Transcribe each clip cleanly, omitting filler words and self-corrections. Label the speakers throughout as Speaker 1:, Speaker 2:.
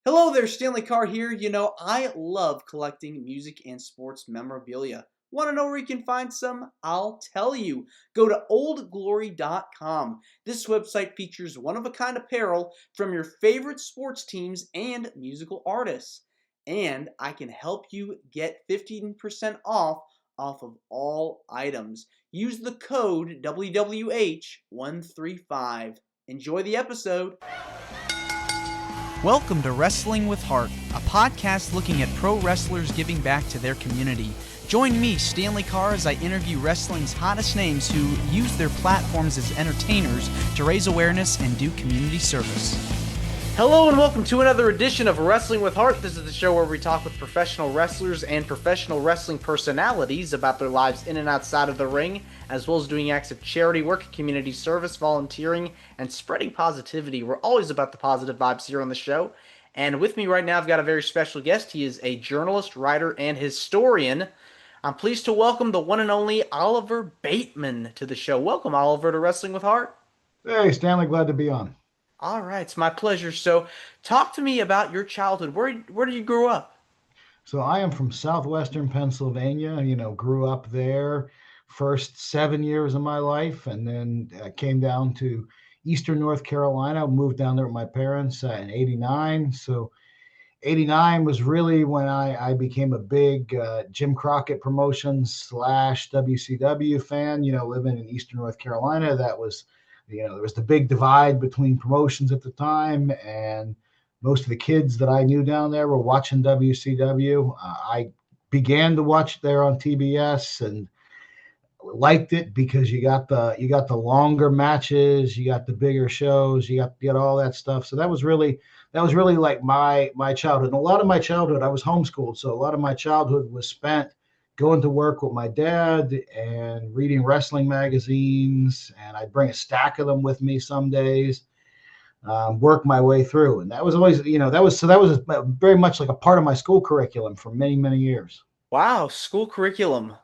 Speaker 1: Hello there, Stanley Carr here. I love collecting music and sports memorabilia. Want to know where you can find some? I'll tell you. Go to oldglory.com. This website features one-of-a-kind apparel from your favorite sports teams and musical artists. And I can help you get 15% off of all items. Use the code WWH135. Enjoy the episode. Welcome to Wrestling with Heart, a podcast looking at pro wrestlers giving back to their community. Join me, Stanley Carr, as I interview wrestling's hottest names who use their platforms as entertainers to raise awareness and do community service. Hello and welcome to another edition of Wrestling with Heart. This is the show where we talk with professional wrestlers and professional wrestling personalities about their lives in and outside of the ring, as well as doing acts of charity work, community service, volunteering, and spreading positivity. We're always about the positive vibes here on the show. And with me right now, I've got a very special guest. He is a journalist, writer, and historian. I'm pleased to welcome the one and only Oliver Bateman to the show. Welcome, Oliver, to Wrestling with Heart.
Speaker 2: Hey, Stanley, glad to be on.
Speaker 1: All right, it's my pleasure. So, talk to me about your childhood. Where did you grow up?
Speaker 2: So I am from southwestern Pennsylvania, grew up there first 7 years of my life, and then came down to eastern North Carolina, moved down there with my parents in 89. So 89 was really when I became a big Jim Crockett Promotions / WCW fan, living in eastern North Carolina. That was there was the big divide between promotions at the time, and most of the kids that I knew down there were watching WCW. I began to watch there on TBS and liked it because you got the longer matches, you got the bigger shows, you got all that stuff. So that was really like my childhood. And a lot of my childhood, I was homeschooled, so a lot of my childhood was spent going to work with my dad and reading wrestling magazines, and I'd bring a stack of them with me some days, work my way through. And that was always, that was very much like a part of my school curriculum for many, many years.
Speaker 1: Wow, school curriculum.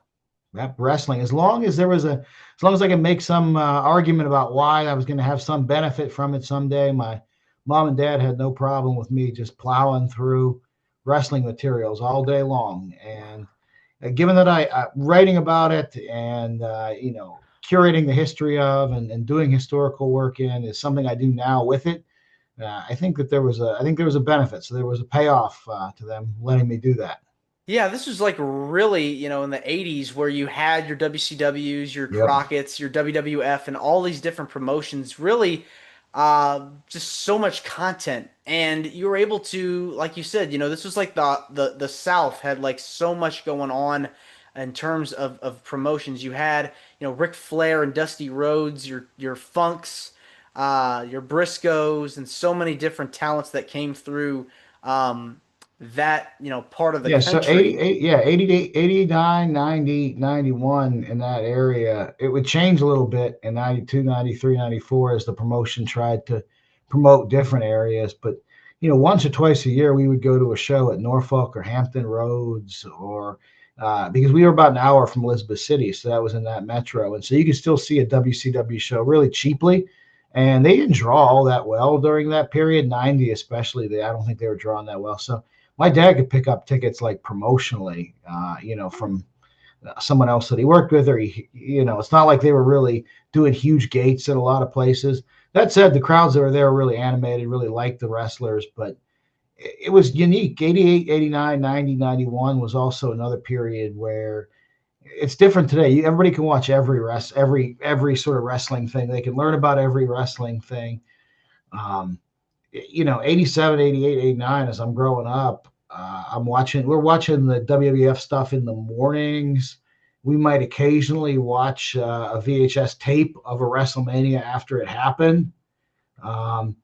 Speaker 2: That wrestling, as long as I can make some argument about why I was going to have some benefit from it someday, my mom and dad had no problem with me just plowing through wrestling materials all day long. And given that I writing about it and curating the history of and doing historical work in is something I do now with it. I think there was a benefit, so there was a payoff to them letting me do that.
Speaker 1: Yeah, this was like really, in the 80s where you had your WCWs, your
Speaker 2: Yep.
Speaker 1: Crockett's, your WWF, and all these different promotions. Really, just so much content. And you were able to, like you said, this was like the South had like so much going on in terms of promotions. You had, Ric Flair and Dusty Rhodes, your Funks, your Briscoes, and so many different talents that came through that, part of the
Speaker 2: Yeah, so
Speaker 1: country.
Speaker 2: 89, 90, 91 in that area. It would change a little bit in 92, 93, 94 as the promotion tried to promote different areas. But, once or twice a year, we would go to a show at Norfolk or Hampton Roads or because we were about an hour from Elizabeth City. So that was in that metro. And so you could still see a WCW show really cheaply. And they didn't draw all that well during that period, 90 especially. I don't think they were drawing that well. So my dad could pick up tickets like promotionally, from someone else that he worked with, or it's not like they were really doing huge gates at a lot of places. That said, the crowds that were there were really animated, really liked the wrestlers, but it was unique. 88, 89, 90, 91 was also another period where it's different today. Everybody can watch every sort of wrestling thing. They can learn about every wrestling thing. Um, 87, 88, 89, as I'm growing up, we're watching the WWF stuff in the mornings. We might occasionally watch a VHS tape of a WrestleMania after it happened. Um,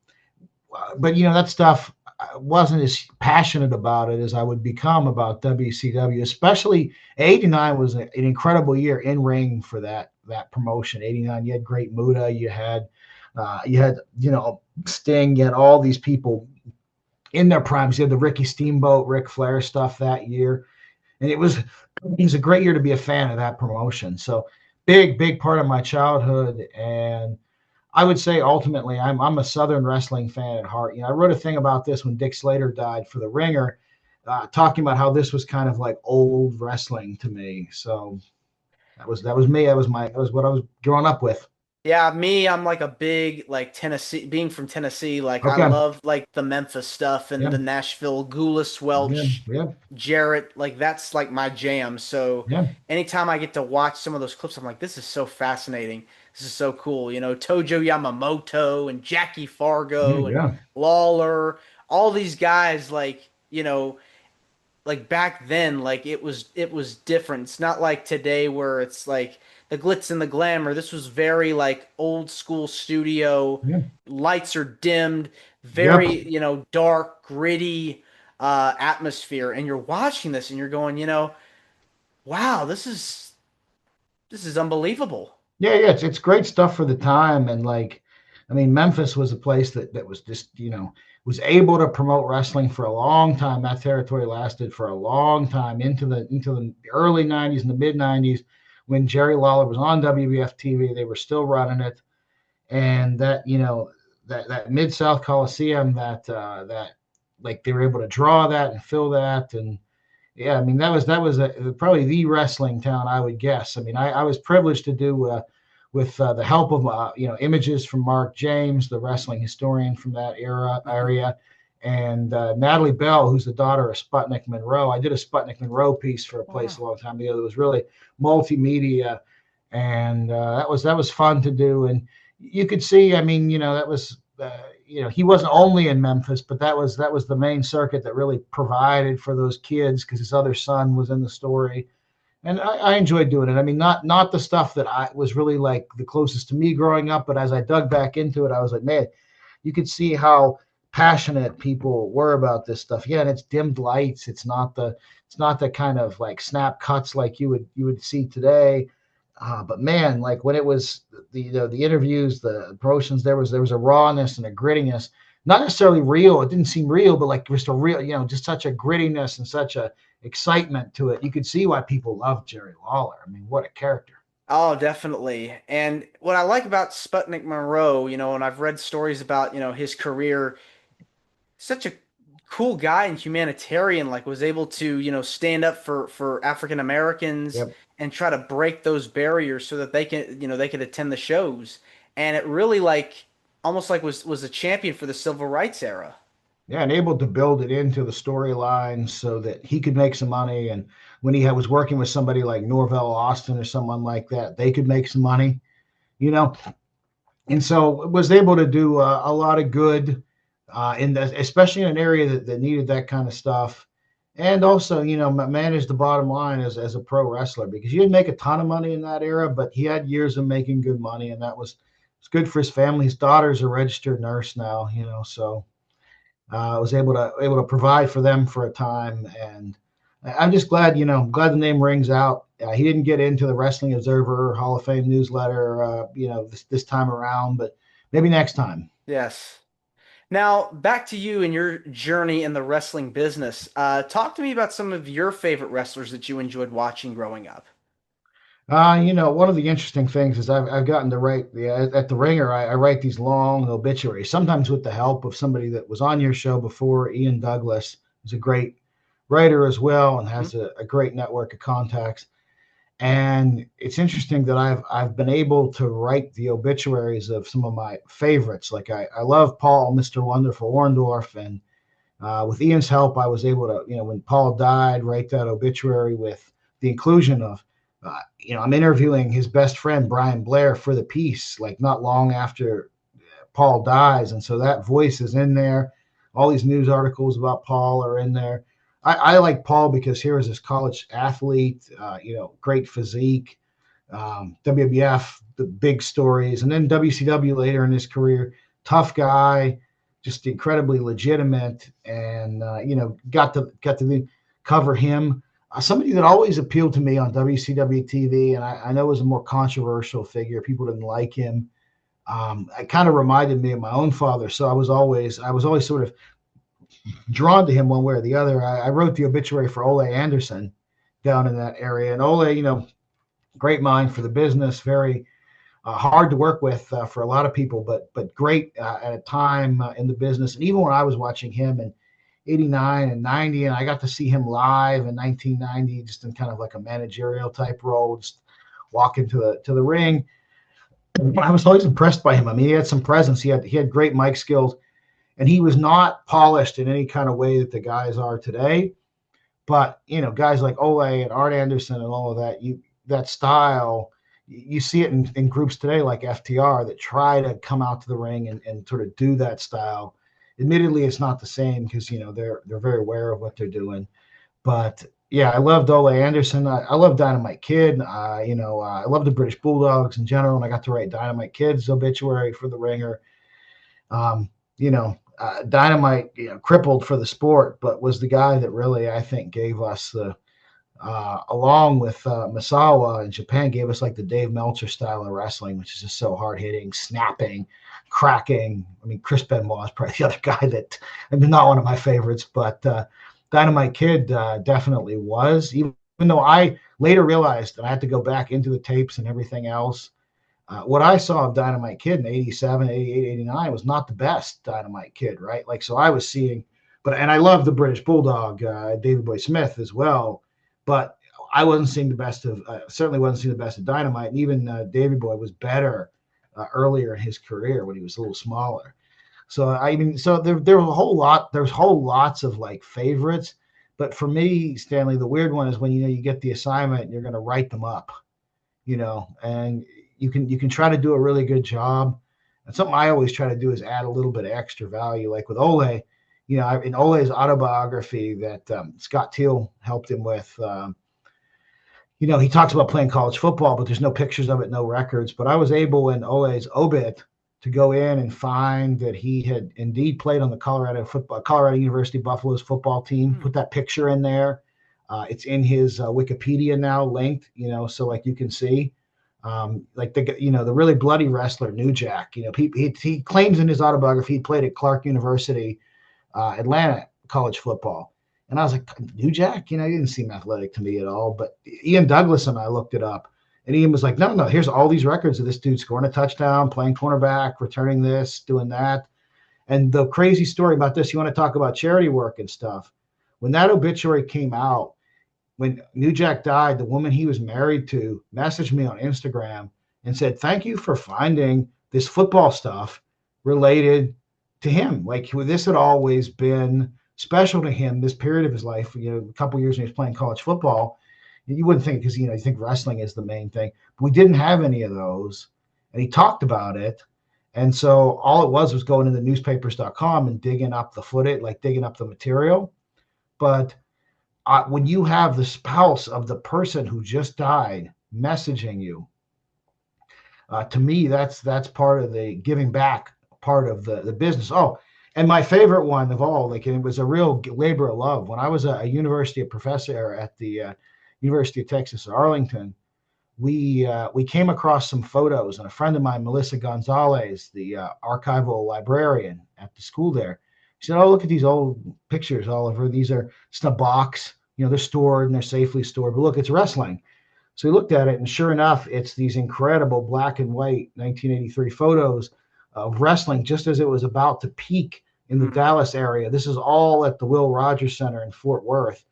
Speaker 2: but that stuff, I wasn't as passionate about it as I would become about WCW, especially 89 was an incredible year in ring for that promotion. 89, you had Great Muta, you had Sting, you had all these people in their primes. You had the Ricky Steamboat, Ric Flair stuff that year. And it was a great year to be a fan of that promotion. So big part of my childhood. And I would say ultimately, I'm a Southern wrestling fan at heart. I wrote a thing about this when Dick Slater died for The Ringer, talking about how this was kind of like old wrestling to me. So that was me. That was what I was growing up with.
Speaker 1: Yeah, me, I'm like a big like Tennessee, being from Tennessee, like I
Speaker 2: Okay.
Speaker 1: love like the Memphis stuff and
Speaker 2: Yeah.
Speaker 1: the Nashville Goulas,
Speaker 2: Yeah.
Speaker 1: Welch,
Speaker 2: Yeah.
Speaker 1: Jarrett, like that's like my jam. So
Speaker 2: Yeah.
Speaker 1: anytime I get to watch some of those clips, I'm like, this is so fascinating. This is so cool. Tojo Yamamoto and Jackie
Speaker 2: Yeah.
Speaker 1: Fargo and
Speaker 2: Yeah.
Speaker 1: Lawler, all these guys like back then, like it was different. It's not like today where it's like the glitz and the glamour. This was very like old school studio.
Speaker 2: Yeah.
Speaker 1: Lights are dimmed,
Speaker 2: Yep.
Speaker 1: very, dark, gritty atmosphere. And you're watching this and you're going, wow, this is unbelievable.
Speaker 2: Yeah, yeah, it's great stuff for the time. And like, I mean, Memphis was a place that was just, was able to promote wrestling for a long time. That territory lasted for a long time into the early 90s and the mid 90s when Jerry Lawler was on WBF TV. They were still running it. And that Mid-South Coliseum, that like they were able to draw that and fill that. And yeah, I mean that was probably the wrestling town, I would guess. I mean, I was privileged to do with the help of images from Mark James, the wrestling historian from that area, and Natalie Bell, who's the daughter of Sputnik Monroe. I did a Sputnik Monroe piece for a place
Speaker 1: Wow.
Speaker 2: a long time ago that was really multimedia, and that was fun to do. And you could see, I mean, that was. He wasn't only in Memphis, but that was the main circuit that really provided for those kids because his other son was in the story, and I enjoyed doing it. I mean, not the stuff that I was really like the closest to me growing up, but as I dug back into it, I was like, man, you could see how passionate people were about this stuff. Yeah, and it's dimmed lights. It's not the kind of like snap cuts like you would see today. But man, like when it was the interviews, the promotions, there was a rawness and a grittiness, not necessarily real. It didn't seem real, but like just a real, just such a grittiness and such a excitement to it. You could see why people love Jerry Lawler. I mean, what a character.
Speaker 1: Oh, definitely. And what I like about Sputnik Monroe, and I've read stories about, his career, such a cool guy and humanitarian, like was able to, stand up for African Americans
Speaker 2: Yep.
Speaker 1: and try to break those barriers so that they could attend the shows. And it really like almost like was a champion for the civil rights era.
Speaker 2: Yeah, and able to build it into the storyline so that he could make some money. And when was working with somebody like Norvell Austin or someone like that, they could make some money, you know. And so was able to do a lot of good especially in an area that needed that kind of stuff. And also, manage the bottom line as a pro wrestler because he didn't make a ton of money in that era, but he had years of making good money, and that was good for his family. His daughter's a registered nurse now, so was able to provide for them for a time. And I'm just glad, glad the name rings out. He didn't get into the Wrestling Observer Hall of Fame newsletter, this time around, but maybe next time.
Speaker 1: Yes. Now, back to you and your journey in the wrestling business. Talk to me about some of your favorite wrestlers that you enjoyed watching growing up.
Speaker 2: One of the interesting things is I've gotten to write at the Ringer. I write these long obituaries, sometimes with the help of somebody that was on your show before. Ian Douglas is a great writer as well and
Speaker 1: Mhm.
Speaker 2: has a great network of contacts. And it's interesting that I've been able to write the obituaries of some of my favorites. Like I love Paul, Mr. Wonderful Orndorff, and with Ian's help, I was able to, when Paul died, write that obituary with the inclusion of, I'm interviewing his best friend Brian Blair for the piece, like not long after Paul dies, and so that voice is in there. All these news articles about Paul are in there. I like Paul because here is this college athlete, great physique, WBF, the big stories, and then WCW later in his career, tough guy, just incredibly legitimate, and got to cover him. Somebody that always appealed to me on WCW TV, and I know was a more controversial figure. People didn't like him. It kind of reminded me of my own father, so I was always sort of drawn to him one way or the other. I wrote the obituary for Ole Anderson down in that area, and Ole, great mind for the business, very hard to work with for a lot of people, but great at a time in the business. And even when I was watching him in '89 and '90, and I got to see him live in 1990, just in kind of like a managerial type role, just walk into the ring. I was always impressed by him. I mean, he had some presence. He had great mic skills, and he was not polished in any kind of way that the guys are today. But guys like Ole and Art Anderson and all of that, that style, you see it in groups today like FTR that try to come out to the ring and sort of do that style. Admittedly, it's not the same because they're very aware of what they're doing. But yeah, I loved Ole Anderson. I love Dynamite Kid. I love the British Bulldogs in general, and I got to write Dynamite Kid's obituary for the Ringer. Um, Dynamite, crippled for the sport, but was the guy that really, I think, gave us along with Misawa in Japan, gave us like the Dave Meltzer style of wrestling, which is just so hard hitting, snapping, cracking. I mean, Chris Benoit is probably the other guy that, I mean, not one of my favorites, but Dynamite Kid definitely was, even though I later realized that I had to go back into the tapes and everything else. What I saw of Dynamite Kid in '87, '88, '89 was not the best Dynamite Kid, right? Like, so I was seeing, and I love the British Bulldog, Davey Boy Smith as well, but I wasn't seeing the best of, certainly wasn't seeing the best of Dynamite. And even Davey Boy was better earlier in his career when he was a little smaller. So, I mean, so there was a whole lot, there's whole lots of like favorites, but for me, Stanley, the weird one is when, you get the assignment and you're going to write them up, and you can try to do a really good job. And something I always try to do is add a little bit of extra value. Like with Ole, in Ole's autobiography that Scott Teal helped him with, he talks about playing college football, but there's no pictures of it, no records. But I was able in Ole's obit to go in and find that he had indeed played on the Colorado University Buffaloes football team. Put that picture in there. It's in his Wikipedia now, linked, so like you can see. Like the really bloody wrestler New Jack, he claims in his autobiography he played at Clark University, Atlanta college football. And I was like, New Jack, he didn't seem athletic to me at all. But Ian Douglas and I looked it up, and Ian was like, no, here's all these records of this dude scoring a touchdown, playing cornerback, returning this, doing that. And the crazy story about this, you want to talk about charity work and stuff. When that obituary came out, when New Jack died, the woman he was married to messaged me on Instagram and said, thank you for finding this football stuff related to him. Like, this had always been special to him, this period of his life, a couple of years when he was playing college football. You wouldn't think, because, you think wrestling is the main thing. But we didn't have any of those. And he talked about it. And so all it was going into newspapers.com and digging up the footage, like digging up the material. But when you have the spouse of the person who just died messaging you, to me, that's part of the giving back part of the business. Oh, and my favorite one of all, and it was a real labor of love. When I was a university professor at the University of Texas at Arlington, we came across some photos, and a friend of mine, Melissa Gonzalez, the archival librarian at the school there, she said, oh, look at these old pictures, Oliver. These are just a box. They're stored and they're safely stored. But look, it's wrestling. So we looked at it, and sure enough, it's these incredible black and white 1983 photos of wrestling just as it was about to peak in the Dallas area. This is all at the Will Rogers Center in Fort Worth.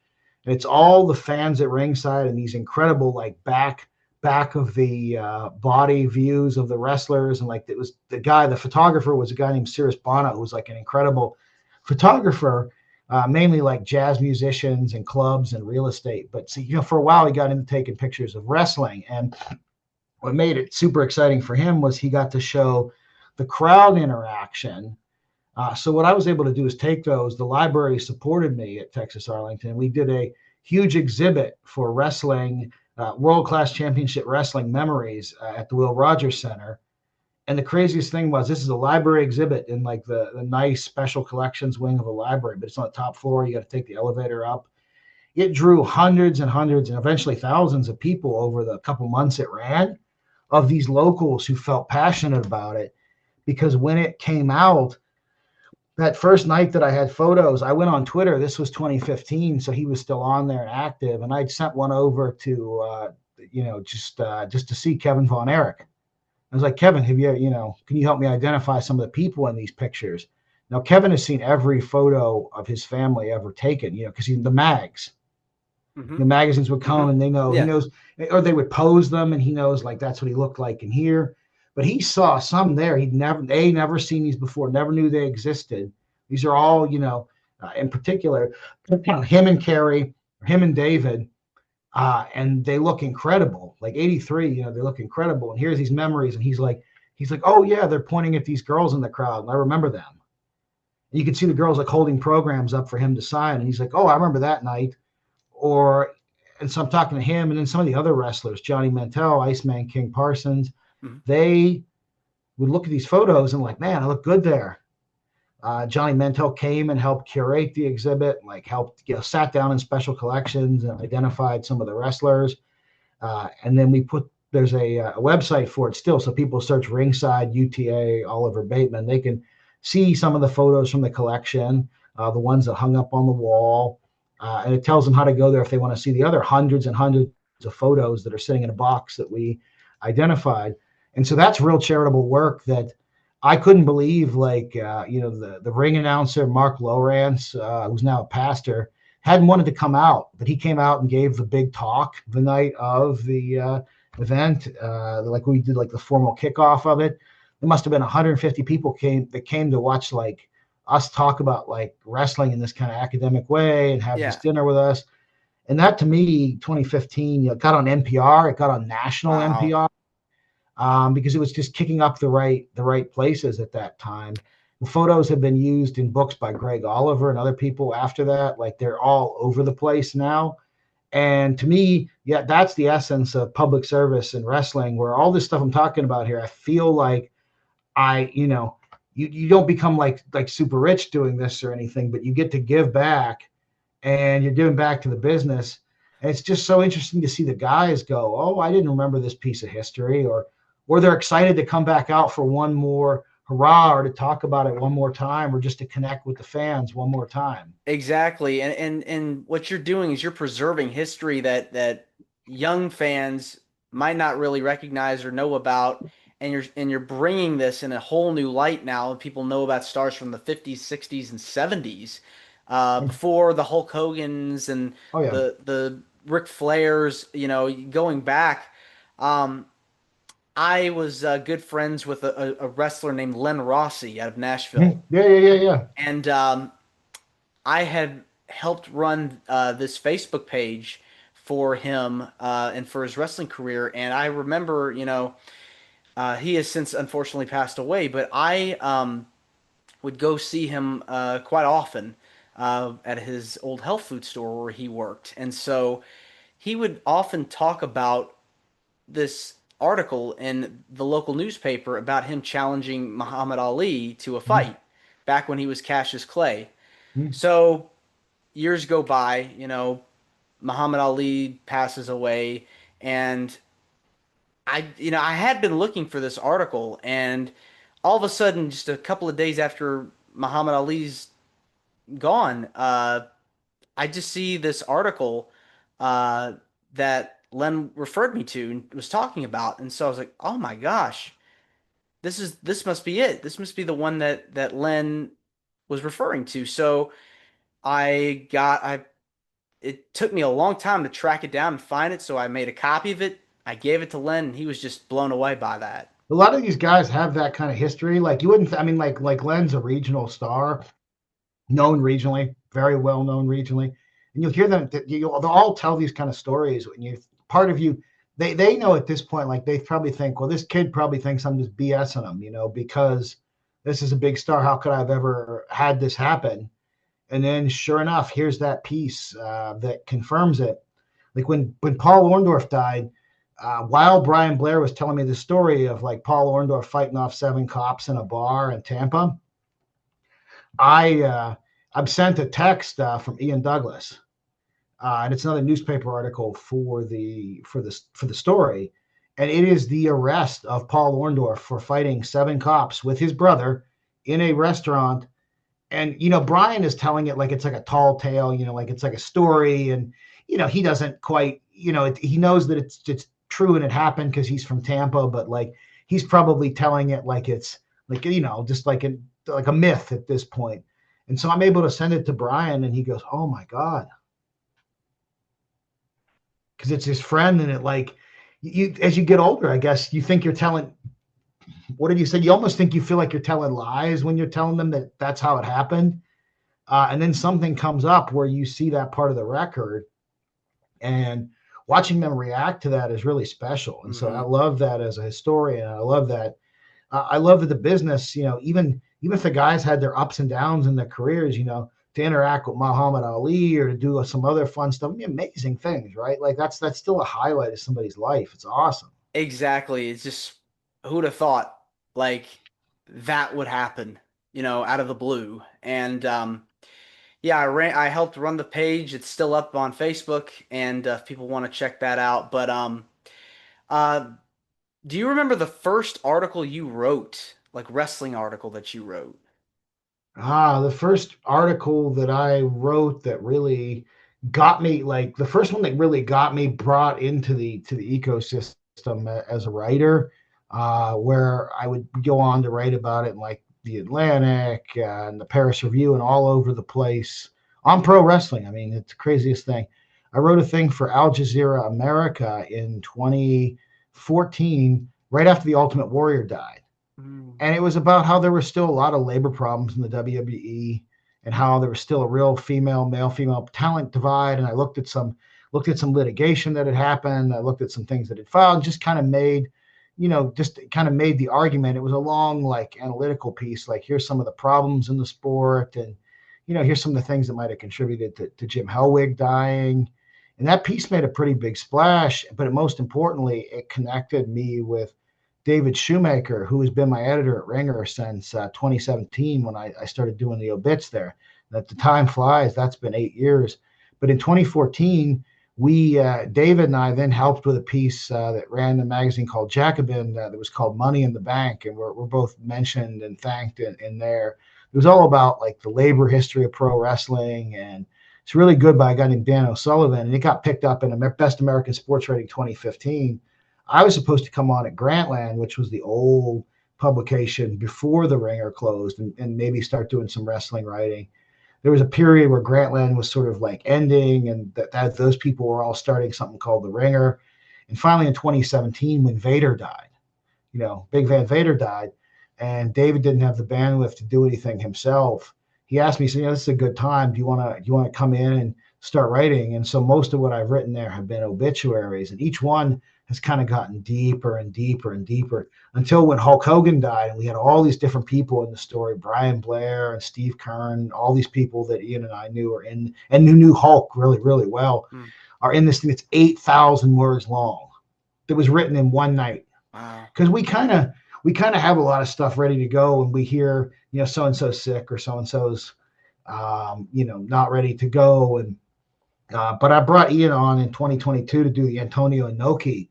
Speaker 2: And it's all the fans at ringside and these incredible, like, back of the body views of the wrestlers. And like, it was the photographer was a guy named Cyrus Bono, who was like an incredible photographer, mainly like jazz musicians and clubs and real estate. But for a while he got into taking pictures of wrestling. And what made it super exciting for him was he got to show the crowd interaction. So what I was able to do is take those. The library supported me at Texas Arlington. We did a huge exhibit for wrestling, world-class championship wrestling memories at the Will Rogers Center. And the craziest thing was, this is a library exhibit in like the nice special collections wing of a library, but it's on the top floor. You got to take the elevator up. It drew hundreds and hundreds and eventually thousands of people over the couple months it ran, of these locals who felt passionate about it. Because when it came out, that first night that I had photos, I went on Twitter. This was 2015, so he was still on there and active. And I'd sent one over to, just to see Kevin Von Erich. I was like, Kevin, have you, can you help me identify some of the people in these pictures? Now, Kevin has seen every photo of his family ever taken, because the mags,
Speaker 1: Mm-hmm.
Speaker 2: the magazines would come and he
Speaker 1: Yeah.
Speaker 2: knows, or they would pose them and he knows like that's what he looked like in here. But he saw some there. He'd never seen these before, never knew they existed. These are all, in particular, him and Carrie, him and David, and they look incredible. Like 83, they look incredible. And here's these memories, and he's like, oh yeah, they're pointing at these girls in the crowd, and I remember them. And you can see the girls like holding programs up for him to sign, and he's like, oh, I remember that night. Or, and so I'm talking to him, and then some of the other wrestlers, Johnny Mantell, Iceman King Parsons,
Speaker 1: Mm-hmm.
Speaker 2: they would look at these photos and like, man, I look good there. Johnny Mantell came and helped curate the exhibit, like helped, sat down in special collections and identified some of the wrestlers. And then there's a website for it still. So people search Ringside UTA Oliver Bateman. They can see some of the photos from the collection, the ones that hung up on the wall. And it tells them how to go there if they want to see the other hundreds and hundreds of photos that are sitting in a box that we identified. And so that's real charitable work that I couldn't believe, like, the ring announcer, Mark Lowrance, who's now a pastor, hadn't wanted to come out, but he came out and gave the big talk the night of the event. Like we did like the formal kickoff of it. There must have been 150 people that came to watch like us talk about like wrestling in this kind of academic way and have this dinner with us. And that to me, 2015, it got on NPR, it got on national NPR. Because it was just kicking up the right places at that time. The photos have been used in books by Greg Oliver and other people after that. Like they're all over the place now. And to me, yeah, that's the essence of public service in wrestling, where all this stuff I'm talking about here, I feel like you don't become like super rich doing this or anything, but you get to give back, and you're giving back to the business. And it's just so interesting to see the guys go, oh, I didn't remember this piece of history, or they're excited to come back out for one more hurrah, or to talk about it one more time, or just to connect with the fans one more time.
Speaker 1: Exactly. And what you're doing is you're preserving history that young fans might not really recognize or know about, and you're bringing this in a whole new light now. People know about stars from the 50s, 60s, and 70s, before the Hulk Hogan's and
Speaker 2: Oh yeah.
Speaker 1: the Ric Flairs, going back. I was good friends with a wrestler named Len Rossi out of Nashville.
Speaker 2: Yeah.
Speaker 1: And I had helped run this Facebook page for him and for his wrestling career. And I remember, he has since unfortunately passed away, but I would go see him quite often at his old health food store where he worked. And so he would often talk about this article in the local newspaper about him challenging Muhammad Ali to a fight back when he was Cassius Clay. So years go by, Muhammad Ali passes away, and I had been looking for this article, and all of a sudden, just a couple of days after Muhammad Ali's gone, I just see this article that Len referred me to and was talking about, and so I was like, "Oh my gosh, this must be it. This must be the one that Len was referring to." So I it took me a long time to track it down and find it, so I made a copy of it. I gave it to Len, and he was just blown away by that.
Speaker 2: A lot of these guys have that kind of history. Like you wouldn't, I mean, like Len's a regional star, known regionally, very well known regionally, and you'll hear them. They'll all tell these kind of stories. When you part of you, they know at this point, like they probably think, well, this kid probably thinks I'm just BSing him, because this is a big star. How could I have ever had this happen? And then, sure enough, here's that piece that confirms it. Like when Paul Orndorff died, while Brian Blair was telling me the story of like Paul Orndorff fighting off 7 cops in a bar in Tampa, I'm sent a text from Ian Douglas, and it's another newspaper article for the story, and it is the arrest of Paul Orndorff for fighting 7 cops with his brother in a restaurant. And Brian is telling it like it's like a tall tale, like it's like a story, and he doesn't quite, he knows that it's true and it happened because he's from Tampa, but like he's probably telling it like it's like, just like a myth at this point. And so I'm able to send it to Brian, and he goes, "Oh my God," because it's his friend, and it like you as you get older, I guess you think you're telling. What did you say? You almost think you feel like you're telling lies when you're telling them that that's how it happened. And then something comes up where you see that part of the record, and watching them react to that is really special. And so I
Speaker 1: Mm-hmm.
Speaker 2: love that as a historian. I love that. I love that the business, even if the guys had their ups and downs in their careers, to interact with Muhammad Ali or to do some other fun stuff, I mean, amazing things, right? Like that's still a highlight of somebody's life. It's awesome.
Speaker 1: Exactly. It's just who'd have thought like that would happen, out of the blue. And yeah, I helped run the page. It's still up on Facebook, and if people want to check that out. But uh, do you remember the first article you wrote, like wrestling article that you wrote?
Speaker 2: The first article that I wrote that really got me, like the first one that really got me brought into the ecosystem as a writer, where I would go on to write about it in like the Atlantic and the Paris Review and all over the place on pro wrestling. I mean, it's the craziest thing. I wrote a thing for Al Jazeera America in 2014, right after the Ultimate Warrior died,
Speaker 1: Mm.
Speaker 2: and it was about how there were still a lot of labor problems in the WWE, and how there was still a real male female talent divide. And I looked at some litigation that had happened. I looked at some things that had filed, just kind of made the argument. It was a long, like, analytical piece, like here's some of the problems in the sport, and here's some of the things that might have contributed to Jim Hellwig dying. And that piece made a pretty big splash, but most importantly, it connected me with David Shoemaker, who has been my editor at Ringer since 2017, when I started doing the obits there. And at the time flies, that's been 8 years. But in 2014, David and I then helped with a piece that ran in a magazine called Jacobin, that was called Money in the Bank, and we're both mentioned and thanked in there. It was all about like the labor history of pro wrestling, and it's really good by a guy named Dan O'Sullivan, and it got picked up in Best American Sports Writing 2015. I was supposed to come on at Grantland, which was the old publication before the Ringer closed, and maybe start doing some wrestling writing. There was a period where Grantland was sort of like ending, and that those people were all starting something called the Ringer. And finally, in 2017, when Vader died, Big Van Vader died, and David didn't have the bandwidth to do anything himself. He asked me, he said, "This is a good time. Do you want to come in and start writing?" And so most of what I've written there have been obituaries, and each one has kind of gotten deeper and deeper and deeper, until when Hulk Hogan died, and we had all these different people in the story, Brian Blair and Steve Kern, all these people that Ian and I knew are in, and who knew Hulk really, really well,
Speaker 1: Mm.
Speaker 2: are in this thing that's 8,000 words long, that was written in one night.
Speaker 1: Wow.
Speaker 2: Because we kind of have a lot of stuff ready to go, and we hear, so and so's sick, or so and so's not ready to go. And but I brought Ian on in 2022 to do the Antonio Inoki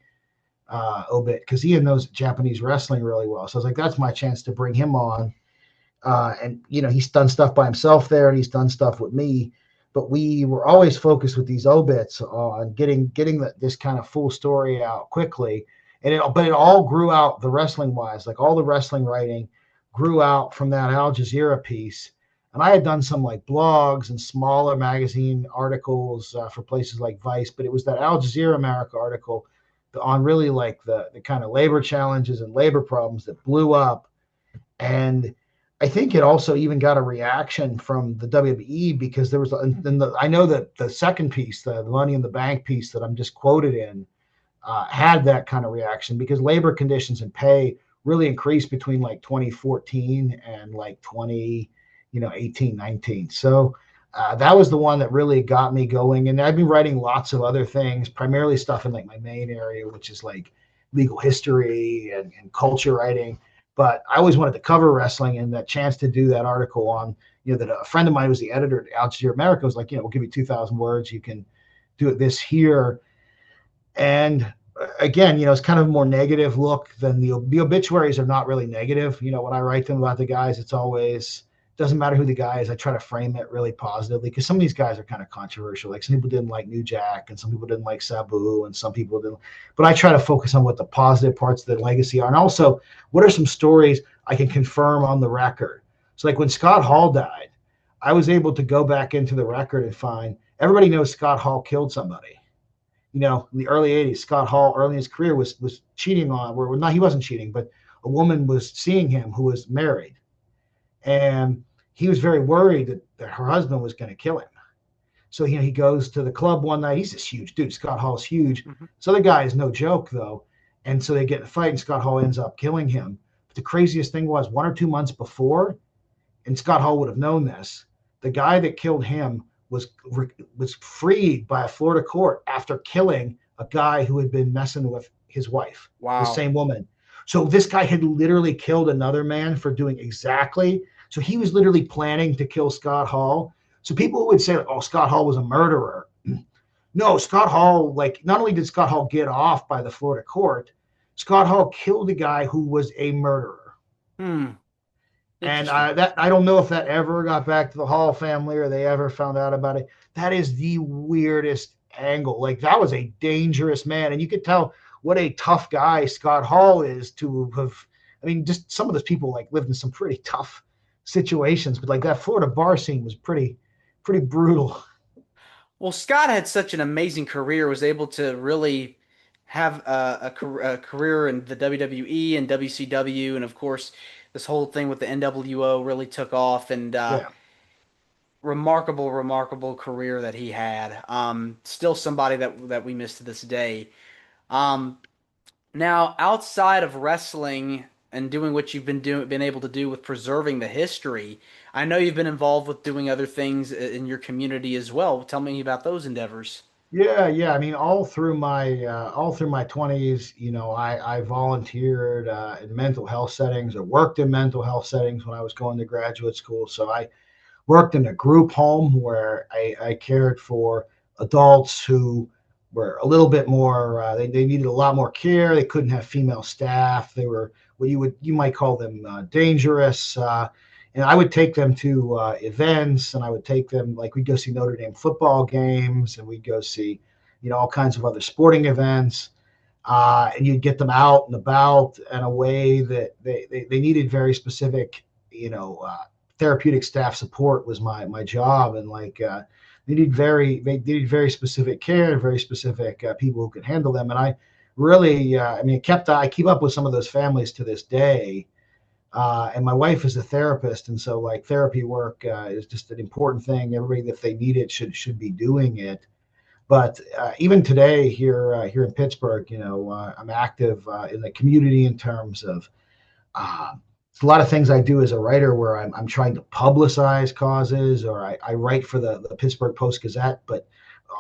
Speaker 2: obit, because Ian knows Japanese wrestling really well. So I was like, that's my chance to bring him on. And he's done stuff by himself there, and he's done stuff with me. But we were always focused with these obits on getting this kind of full story out quickly. But it all grew out, the wrestling wise, like all the wrestling writing grew out from that Al Jazeera piece. And I had done some like blogs and smaller magazine articles for places like Vice, but it was that Al Jazeera America article on really like the kind of labor challenges and labor problems that blew up. And I think it also even got a reaction from the WWE, because there was, I know that the second piece, the Money in the Bank piece that I'm just quoted in, had that kind of reaction, because labor conditions and pay really increased between like 2014 and like 18, 19. So that was the one that really got me going. And I've been writing lots of other things, primarily stuff in like my main area, which is like legal history and culture writing. But I always wanted to cover wrestling, and that chance to do that article on, that a friend of mine who was the editor at Al Jazeera America was like, we'll give you 2,000 words. You can do it this here. And again, it's kind of a more negative look than the obituaries are not really negative. When I write them about the guys, it's always, Doesn't matter who the guy is. I try to frame it really positively because some of these guys are kind of controversial. Like some people didn't like New Jack and some people didn't like Sabu and some people didn't. But I try to focus on what the positive parts of the legacy are. And also, what are some stories I can confirm on the record? So like when Scott Hall died, I was able to go back into the record and find everybody knows Scott Hall killed somebody. In the early 80s, Scott Hall, early in his career, was cheating on, or not, he wasn't cheating, but a woman was seeing him who was married. And he was very worried that her husband was going to kill him. So he goes to the club one night. He's this huge dude. Scott Hall's huge.
Speaker 1: Mm-hmm.
Speaker 2: So the guy is no joke, though. And so they get in a fight, and Scott Hall ends up killing him. But the craziest thing was 1 or 2 months before, and Scott Hall would have known this, the guy that killed him was freed by a Florida court after killing a guy who had been messing with his wife,
Speaker 1: Wow.
Speaker 2: the same woman. So this guy had literally killed another man for doing exactly. So he was literally planning to kill Scott Hall. So people would say, oh, Scott Hall was a murderer. No, Scott Hall, like, not only did Scott Hall get off by the Florida court, Scott Hall killed a guy who was a murderer. And I don't know if that ever got back to the Hall family or they ever found out about it. That is the weirdest angle. Like, that was a dangerous man. And you could tell what a tough guy Scott Hall is to have. I mean, just some of those people like lived in some pretty tough situations, but like that Florida bar scene was pretty brutal.
Speaker 1: Well, Scott had such an amazing career, was able to really have a career in the WWE and WCW, and of course, this whole thing with the NWO really took off, and
Speaker 2: Yeah.
Speaker 1: remarkable career that he had. Still somebody that we miss to this day. Um, Now, outside of wrestling and doing what you've been able to do with preserving the history, I know you've been involved with doing other things in your community as well. Tell me about those endeavors.
Speaker 2: Yeah. I mean, all through my 20s, I volunteered in mental health settings or worked in mental health settings when I was going to graduate school. So I worked in a group home where I cared for adults who were a little bit more, they needed a lot more care. They couldn't have female staff. They were what you might call them dangerous. And I would take them to events, and I would take them, like, we'd go see Notre Dame football games, and we'd go see, all kinds of other sporting events. And you'd get them out and about in a way that they needed very specific, therapeutic staff support was my job. And like, they needed very specific care, very specific people who could handle them. And I really, I keep up with some of those families to this day. And my wife is a therapist, and so like therapy work is just an important thing. Everybody, if they need it, should be doing it. But even today here in Pittsburgh, I'm active in the community in terms of a lot of things I do as a writer where I'm trying to publicize causes, or I write for the Pittsburgh Post-Gazette, but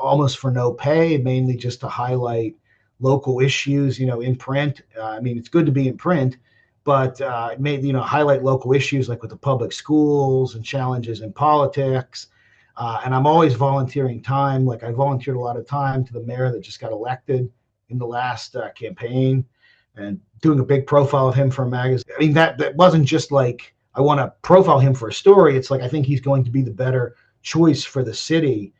Speaker 2: almost for no pay, mainly just to highlight local issues, in print. It's good to be in print, but highlight local issues like with the public schools and challenges in politics. And I'm always volunteering time. Like I volunteered a lot of time to the mayor that just got elected in the last campaign, and doing a big profile of him for a magazine. I mean, that wasn't just like I want to profile him for a story. It's like I think he's going to be the better choice for the city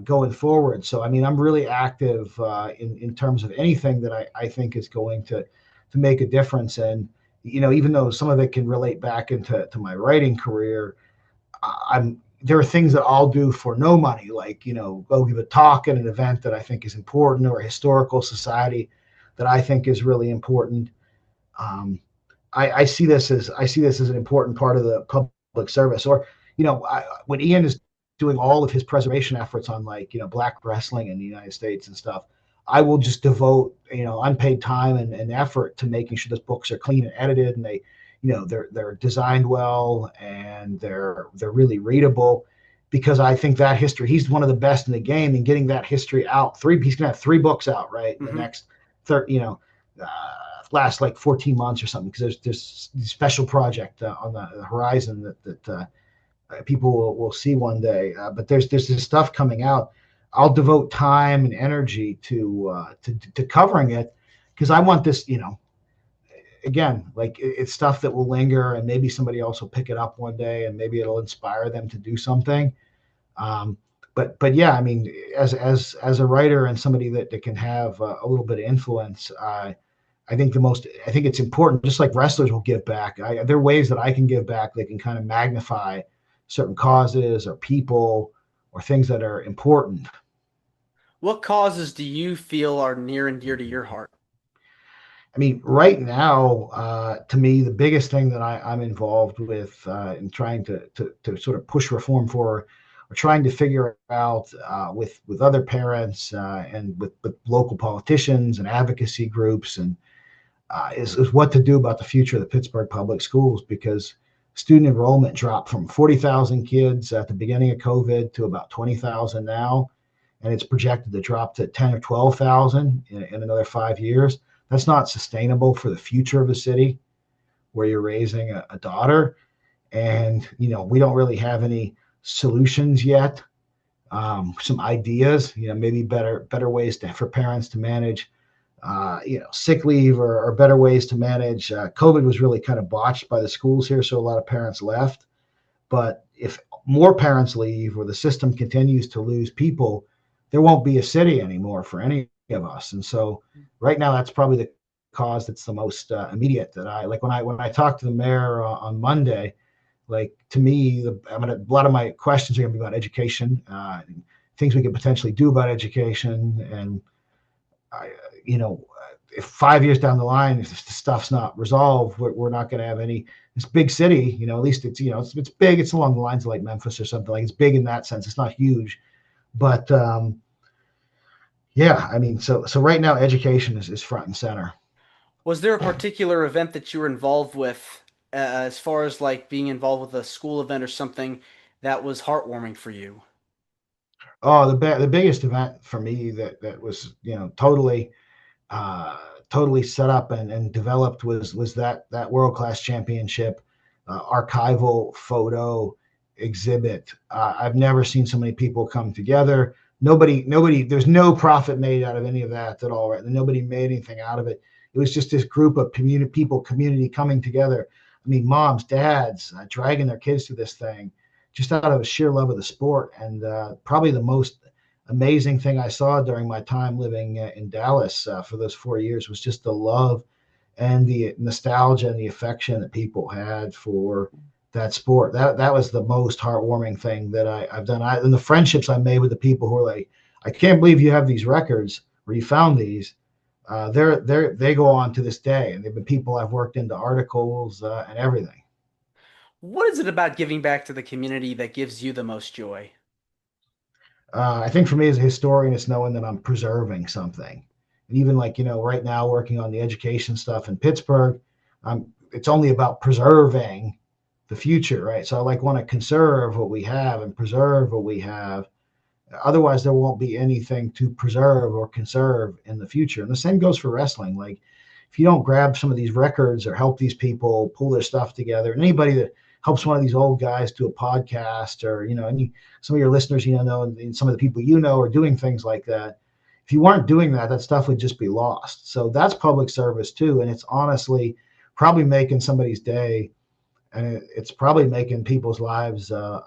Speaker 2: going forward. So I'm really active in terms of anything that I think is going to make a difference. And even though some of it can relate back into my writing career, there are things that I'll do for no money, like go give a talk at an event that I think is important, or a historical society that I think is really important. I see this as an important part of the public service. Or when Ian is doing all of his preservation efforts on Black wrestling in the United States and stuff, I will just devote unpaid time and effort to making sure those books are clean and edited, and they're designed well, and they're really readable, because I think that history, he's one of the best in the game in getting that history out. He's gonna have 3 books out right in the next last like 14 months or something, because there's this special project on the horizon that people will see one day. But there's this stuff coming out. I'll devote time and energy to covering it, because I want this, again, like it's stuff that will linger, and maybe somebody else will pick it up one day, and maybe it'll inspire them to do something. Um, but yeah, I mean, as a writer and somebody that can have a little bit of influence, I think it's important. Just like wrestlers will give back, there are ways that I can give back that can kind of magnify certain causes or people or things that are important.
Speaker 1: What causes do you feel are near and dear to your heart?
Speaker 2: I mean, right now, to me, the biggest thing that I'm involved with in trying to sort of push reform for, or trying to figure out with other parents and with local politicians and advocacy groups, and is what to do about the future of the Pittsburgh public schools, because student enrollment dropped from 40,000 kids at the beginning of COVID to about 20,000 now, and it's projected to drop to 10 or 12,000 in another 5 years. That's not sustainable for the future of the city where you're raising a daughter. And, we don't really have any solutions yet. Some ideas, maybe better ways for parents to manage, sick leave, or better ways to manage. COVID was really kind of botched by the schools here, so a lot of parents left. But if more parents leave, or the system continues to lose people, there won't be a city anymore for any of us. And so right now, that's probably the cause that's the most immediate that I like. When I talked to the mayor on Monday, like, to me, a lot of my questions are going to be about education, things we could potentially do about education. And I, if 5 years down the line, if the stuff's not resolved, we're not going to have any. This big city, at least it's big. It's along the lines of like Memphis or something. Like, it's big in that sense. It's not huge, but yeah, I mean, so right now, education is front and center.
Speaker 1: Was there a particular event that you were involved with, as far as like being involved with a school event or something that was heartwarming for you?
Speaker 2: Oh, the biggest event for me that was uh, totally set up and developed was that world class championship archival photo exhibit. I've never seen so many people come together. Nobody. There's no profit made out of any of that at all. Right? Nobody made anything out of it. It was just this group of community coming together. I mean, moms, dads, dragging their kids to this thing, just out of a sheer love of the sport. And probably the most amazing thing I saw during my time living in Dallas for those 4 years was just the love and the nostalgia and the affection that people had for that sport. That was the most heartwarming thing that I've done. And the friendships I made with the people who are like, I can't believe you have these records or you found these. They go on to this day, and they've been people I've worked into articles and everything.
Speaker 1: What is it about giving back to the community that gives you the most joy?
Speaker 2: I think for me as a historian, it's knowing that I'm preserving something. And even like, right now working on the education stuff in Pittsburgh, it's only about preserving the future, right? So I like want to conserve what we have and preserve what we have. Otherwise, there won't be anything to preserve or conserve in the future. And the same goes for wrestling. Like, if you don't grab some of these records or help these people pull their stuff together, and anybody that helps one of these old guys do a podcast, or some of your listeners, and some of the people are doing things like that. If you weren't doing that, that stuff would just be lost. So that's public service too, and it's honestly probably making somebody's day, and it's probably making people's lives a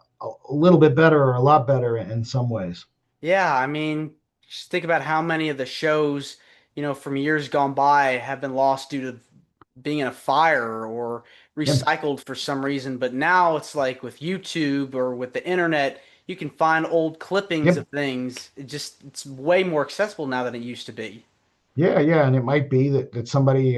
Speaker 2: little bit better, or a lot better in some ways.
Speaker 1: Yeah, I mean, just think about how many of the shows, from years gone by have been lost due to being in a fire or
Speaker 2: Yep.
Speaker 1: recycled for some reason. But now it's like with YouTube or with the internet, you can find old clippings
Speaker 2: Yep.
Speaker 1: of things. It's way more accessible now than it used to be.
Speaker 2: Yeah, yeah, and it might be that somebody,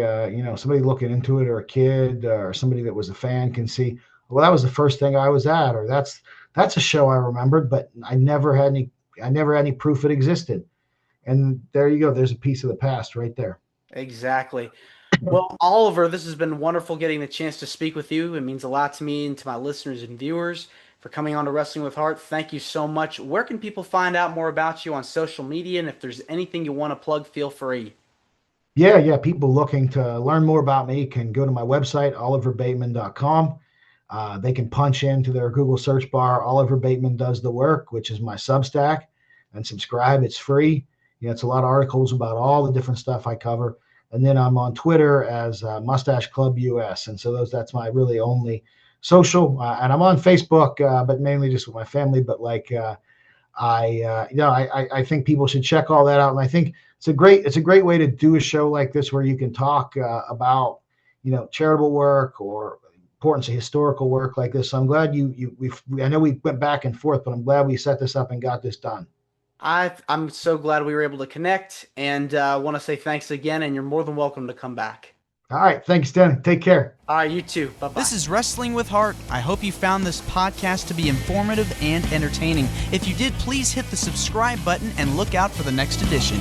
Speaker 2: somebody looking into it, or a kid, or somebody that was a fan can see. Well, that was the first thing I was at, or that's a show I remembered, but I never had any proof it existed. And there you go. There's a piece of the past right there.
Speaker 1: Exactly. Well, Oliver, this has been wonderful getting the chance to speak with you. It means a lot to me and to my listeners and viewers for coming on to Wrestling with Heart. Thank you so much. Where can people find out more about you on social media? And if there's anything you want to plug, feel free.
Speaker 2: Yeah, yeah. People looking to learn more about me can go to my website, oliverbateman.com. They can punch into their Google search bar, Oliver Bateman Does the Work, which is my Substack, and subscribe. It's free. It's a lot of articles about all the different stuff I cover. And then I'm on Twitter as Mustache Club US. And so that's my really only social. And I'm on Facebook, but mainly just with my family. But I think people should check all that out. And I think it's a great way to do a show like this where you can talk about, charitable work or importance of historical work like this. So I'm glad I know we went back and forth, but I'm glad we set this up and got this done.
Speaker 1: I'm so glad we were able to connect, and want to say thanks again, and you're more than welcome to come back.
Speaker 2: All right. Thanks, Danny. Take care.
Speaker 1: All right, you too. Bye-bye. This is Wrestling with Heart. I hope you found this podcast to be informative and entertaining. If you did, please hit the subscribe button and look out for the next edition.